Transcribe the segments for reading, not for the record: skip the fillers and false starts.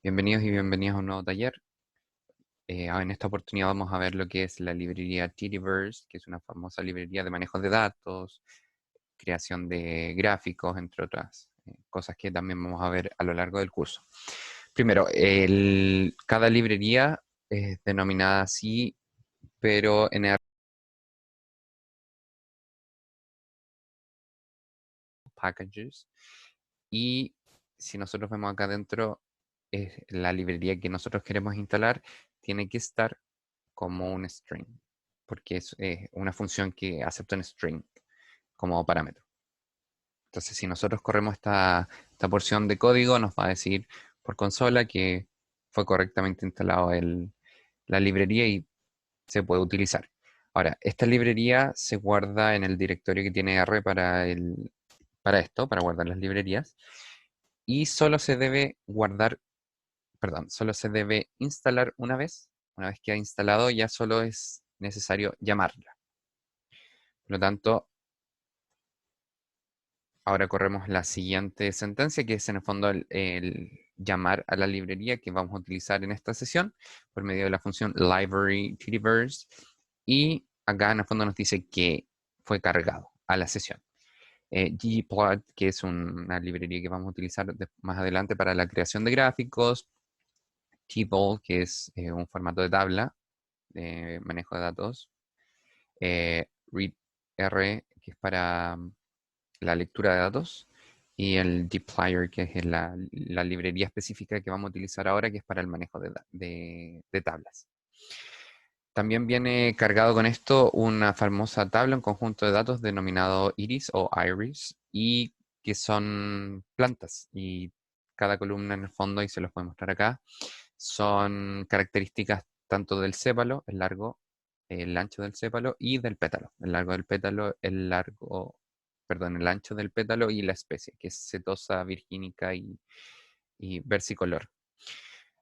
Bienvenidos y bienvenidas a un nuevo taller. En esta oportunidad vamos a ver lo que es la librería Tdiverse, que es una famosa librería de manejo de datos, creación de gráficos, entre otras cosas que también vamos a ver a lo largo del curso. Primero, cada librería es denominada así, pero en el packages. Y si nosotros vemos acá adentro, la librería que nosotros queremos instalar tiene que estar como un string, porque es una función que acepta un string como parámetro. Entonces, si nosotros corremos esta porción de código, nos va a decir por consola que fue correctamente instalado la librería y se puede utilizar. Ahora, esta librería se guarda en el directorio que tiene R para esto, para guardar las librerías, y solo se debe guardar, perdón, solo se debe instalar una vez. Una vez que ha instalado, ya solo es necesario llamarla. Por lo tanto, ahora corremos la siguiente sentencia, que es en el fondo el llamar a la librería que vamos a utilizar en esta sesión por medio de la función library tdiverse. Y acá en el fondo nos dice que fue cargado a la sesión. ggplot, que es una librería que vamos a utilizar más adelante para la creación de gráficos. Table, que es un formato de tabla de manejo de datos. readr, que es para la lectura de datos, y el dplyr, que es la librería específica que vamos a utilizar ahora, que es para el manejo de tablas. También viene cargado con esto una famosa tabla, un conjunto de datos denominado iris o iris, y que son plantas, y cada columna en el fondo, y se los voy a mostrar acá, son características tanto del sépalo, el largo, el ancho del sépalo, y del pétalo. El largo del pétalo, el ancho del pétalo y la especie, que es setosa, virgínica y versicolor.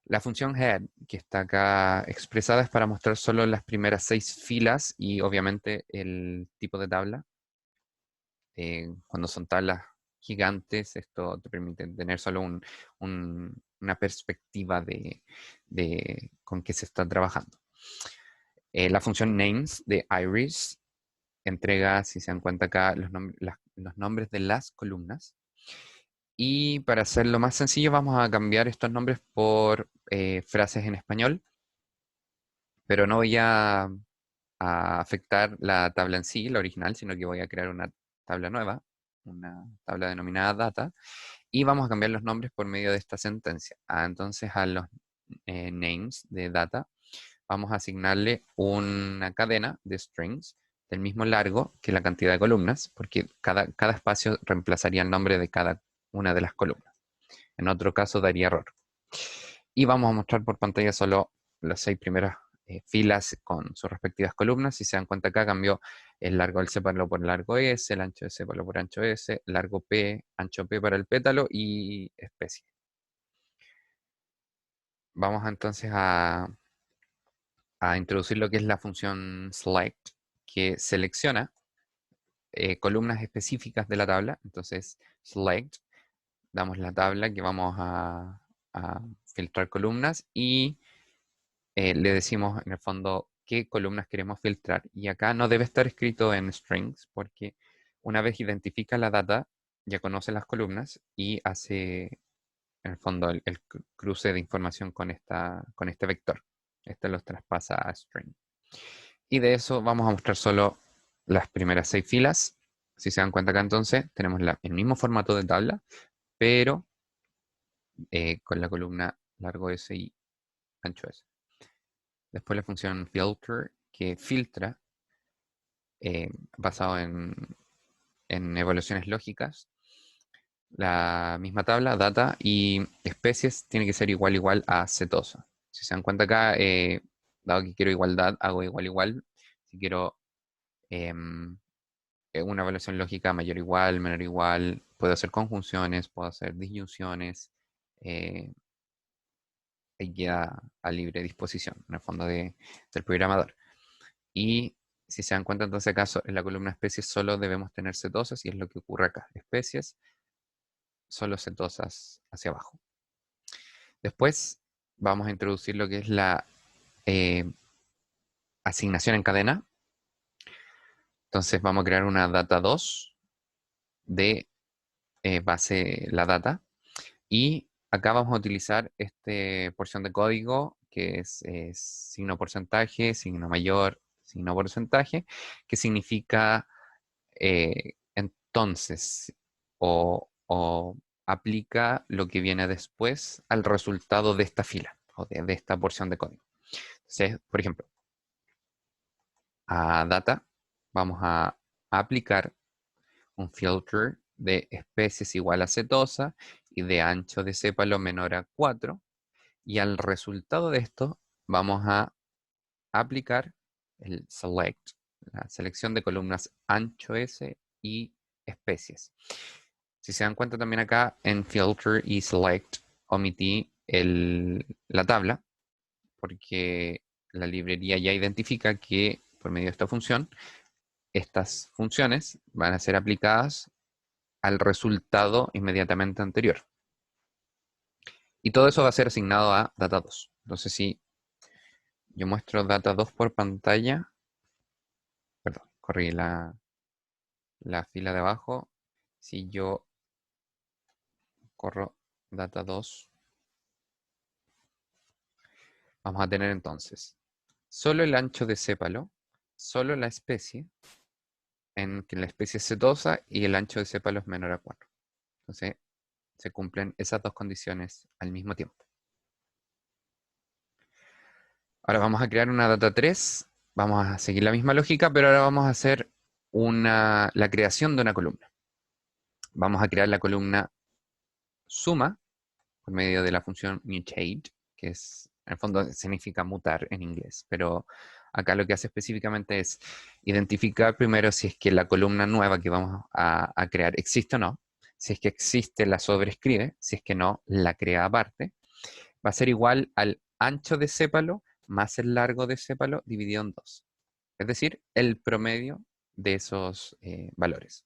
La función head, que está acá expresada, es para mostrar solo las primeras 6 filas y obviamente el tipo de tabla. Cuando son tablas gigantes, esto te permite tener solo una perspectiva de con qué se está trabajando. La función names de iris entrega, si se dan cuenta acá, los nombres de las columnas. Y para hacerlo más sencillo, vamos a cambiar estos nombres por frases en español, pero no voy a afectar la tabla en sí, la original, sino que voy a crear una tabla nueva, una tabla denominada data, y vamos a cambiar los nombres por medio de esta sentencia. Entonces a los names de data vamos a asignarle una cadena de strings del mismo largo que la cantidad de columnas, porque cada espacio reemplazaría el nombre de cada una de las columnas. En otro caso daría error. Y vamos a mostrar por pantalla solo las 6 primeras filas con sus respectivas columnas. Si se dan cuenta acá cambió el largo del sépalo por largo S, el ancho del sépalo por ancho S, largo P, ancho P para el pétalo y especie. Vamos entonces a introducir lo que es la función select, que selecciona columnas específicas de la tabla. Entonces, select, damos la tabla que vamos a filtrar columnas y le decimos en el fondo qué columnas queremos filtrar. Y acá no debe estar escrito en strings porque una vez identifica la data, ya conoce las columnas y hace en el fondo el cruce de información con este vector. Este los traspasa a string. Y de eso vamos a mostrar solo las primeras 6 filas. Si se dan cuenta acá entonces, tenemos el mismo formato de tabla, pero con la columna largo S y ancho S. Después la función filter, que filtra basado en evaluaciones lógicas. La misma tabla, data y especies tiene que ser igual a setosa. Si se dan cuenta acá, dado que quiero igualdad, hago igual. Si quiero em, una evaluación lógica mayor o igual, menor o igual, puedo hacer conjunciones, puedo hacer disyunciones, eh, y queda a libre disposición en el fondo del programador. Y si se dan cuenta, entonces acaso en la columna especies solo debemos tener cetosas y es lo que ocurre acá. Especies, solo cetosas hacia abajo. Después vamos a introducir lo que es la eh, asignación en cadena. Entonces vamos a crear una data 2 de base la data. Y acá vamos a utilizar esta porción de código que es signo porcentaje, signo mayor, signo porcentaje, que significa entonces o aplica lo que viene después al resultado de esta fila o de esta porción de código. Entonces, por ejemplo, a data vamos a aplicar un filter de especies igual a setosa y de ancho de sépalo menor a 4. Y al resultado de esto vamos a aplicar el select, la selección de columnas ancho S y especies. Si se dan cuenta también acá en filter y select omití la tabla porque la librería ya identifica que por medio de esta función, estas funciones van a ser aplicadas al resultado inmediatamente anterior. Y todo eso va a ser asignado a data2. Entonces, si yo muestro data2 por pantalla, perdón, corrí la fila de abajo. Si yo corro data2, vamos a tener entonces solo el ancho de sépalo, solo la especie, en que la especie es setosa y el ancho de sépalo es menor a 4. Entonces, se cumplen esas dos condiciones al mismo tiempo. Ahora vamos a crear una data 3, vamos a seguir la misma lógica, pero ahora vamos a hacer la creación de una columna. Vamos a crear la columna suma por medio de la función mutate, que en el fondo significa mutar en inglés, pero acá lo que hace específicamente es identificar primero si es que la columna nueva que vamos a crear existe o no. Si es que existe, la sobrescribe. Si es que no, la crea aparte. Va a ser igual al ancho de sépalo más el largo de sépalo dividido en 2. Es decir, el promedio de esos valores.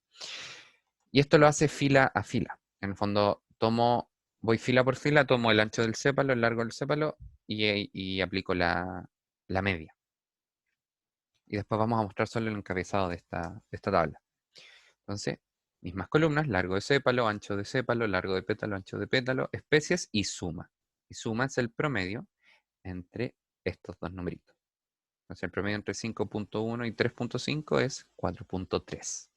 Y esto lo hace fila a fila. En el fondo, voy fila por fila, tomo el ancho del sépalo, el largo del sépalo y aplico la media. Y después vamos a mostrar solo el encabezado de esta tabla. Entonces, mismas columnas, largo de sépalo, ancho de sépalo, largo de pétalo, ancho de pétalo, especies y suma. Y suma es el promedio entre estos dos numeritos. Entonces, el promedio entre 5.1 y 3.5 es 4.3.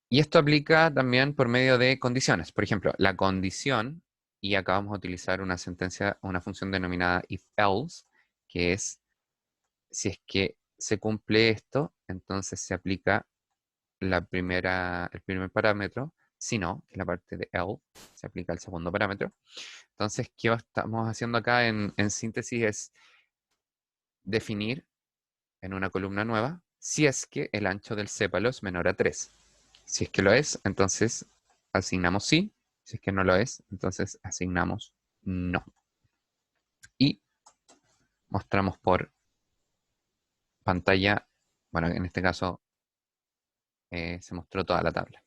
Y esto aplica también por medio de condiciones. Por ejemplo, la condición, y acá vamos a utilizar una función denominada if-else, que es si es que se cumple esto, entonces se aplica el primer parámetro. Si no, que es la parte de else, se aplica el segundo parámetro. Entonces, ¿qué estamos haciendo acá en síntesis? Es definir en una columna nueva si es que el ancho del sépalo es menor a 3. Si es que lo es, entonces asignamos sí. Si es que no lo es, entonces asignamos no. Y mostramos por pantalla, bueno, en este caso se mostró toda la tabla.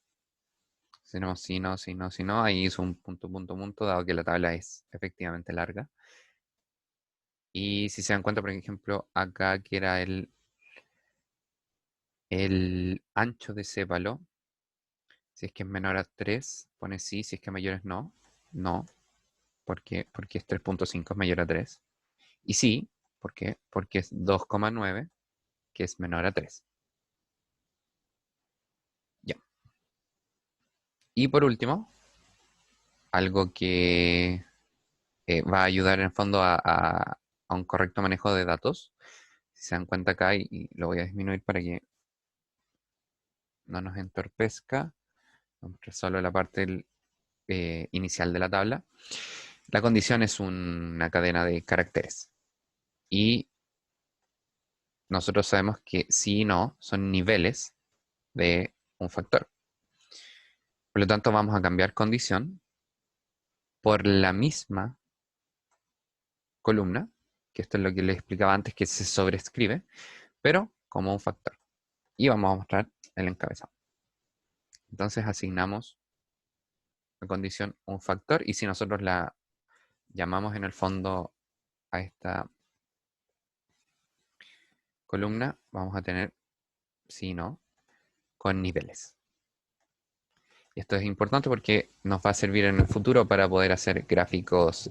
Si tenemos sí, no, sí, no, sí, no, ahí hizo un punto, punto, punto, dado que la tabla es efectivamente larga. Y si se dan cuenta, por ejemplo, acá que era el ancho de sépalo, si es que es menor a 3, pone sí, si es que mayor es no, no, porque es 3.5 es mayor a 3. Y sí, ¿por qué? Porque es 2,9, que es menor a 3. Ya. Y por último, algo que va a ayudar en el fondo a un correcto manejo de datos. Si se dan cuenta acá, y lo voy a disminuir para que no nos entorpezca, vamos a mostrar solo la parte inicial de la tabla. La condición es una cadena de caracteres. Y nosotros sabemos que sí y no son niveles de un factor. Por lo tanto, vamos a cambiar condición por la misma columna, que esto es lo que les explicaba antes, que se sobrescribe, pero como un factor. Y vamos a mostrar el encabezado. Entonces asignamos condición un factor, y si nosotros la llamamos en el fondo a esta columna, vamos a tener sí, no, con niveles. Esto es importante porque nos va a servir en el futuro para poder hacer gráficos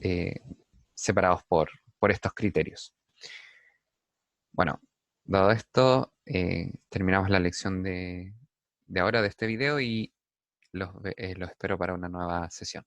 separados por estos criterios. Bueno, dado esto, terminamos la lección de ahora de este video y los espero para una nueva sesión.